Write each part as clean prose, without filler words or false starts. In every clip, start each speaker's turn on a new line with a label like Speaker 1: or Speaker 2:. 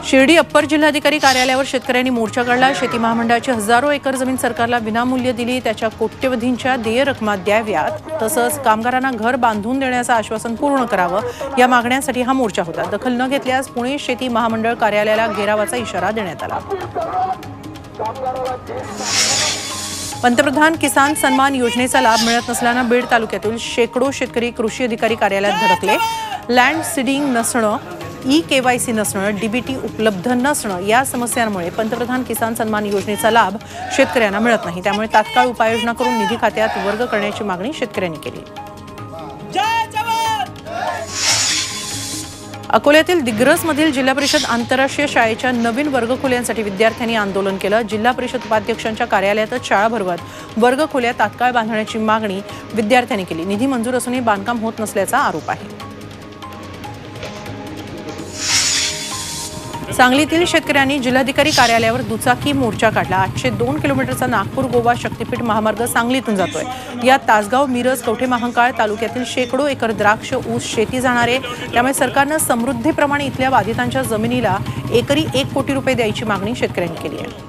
Speaker 1: Shirdi upper जिल्हाधिकारी कार्यालयावर शेतकऱ्यांनी मोर्चा काढला। शेती महामंडळाची हजारो एकर जमीन सरकारला विनामूल्य दिली, त्याच्या कोट्यवधींच्या देय रकमा द्याव्यात, तसंच कामगारांना घर बांधून देण्याचं आश्वासन पूर्ण करावं, या मागण्यांसाठी हा मोर्चा होता। दखल न घेतल्यास पुणे शेती महामंडळ कार्यालयाला घेरावाचा इशारा देण्यात आला। पंतप्रधान किसान सन्मान योजनेचा लाभ मिळत नसल्यानं बीड तालुक्यातील शेकडो शेतकरी कृषी अधिकारी कार्यालयात धडकले। लँड सीडिंग नसणं, KYC नसणं, DBT उपलब्ध नसणं या समस्यांमुळे पंतप्रधान किसान सन्मान योजनेचा लाभ शेतकऱ्यांना मिळत नाही। त्यामुळे तात्काळ उपाययोजना करून निधी खात्यात वर्ग करण्याची मागणी शेतकऱ्यांनी केली। अकोल्यातील दिग्रसमधील जिल्हा परिषद आंतरराष्ट्रीय शाळेच्या नवीन वर्गखोल्यांसाठी विद्यार्थ्यांनी आंदोलन केलं। जिल्हा परिषद उपाध्यक्षांच्या कार्यालयातच शाळा भरवत वर्गखोल्या तात्काळ बांधण्याची मागणी विद्यार्थ्यांनी केली। निधी मंजूर असूनही बांधकाम होत नसल्याचा आरोप आहे। सांगलीतील शेतकऱ्यांनी जिल्हाधिकारी कार्यालयावर दुचाकी मोर्चा काढला। 802 किलोमीटरचा नागपूर गोवा शक्तीपीठ महामार्ग सांगलीतून जातोय। यात तासगाव, मिरज, कवठे महांकाळ तालुक्यातील शेकडो एकर द्राक्ष, ऊस शेती जाणार आहे। त्यामुळे सरकारनं समृद्धीप्रमाणे इथल्या बाधितांच्या जमिनीला एकरी 1 कोटी रुपये द्यायची मागणी शेतकऱ्यांनी केली आहे।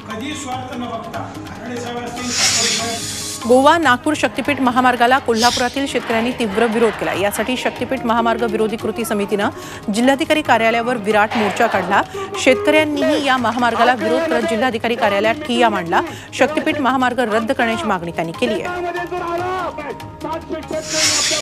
Speaker 1: गोवा नागपूर शक्तीपीठ महामार्गाला कोल्हापुरातील शेतकऱ्यांनी तीव्र विरोध केला। यासाठी शक्तीपीठ महामार्ग विरोधी कृती समितीनं जिल्हाधिकारी कार्यालयावर विराट मोर्चा काढला। शेतकऱ्यांनीही या महामार्गाला विरोध करत जिल्हाधिकारी कार्यालयात ठिय्या मांडला। शक्तीपीठ महामार्ग रद्द करण्याची मागणी त्यांनी केली आहे।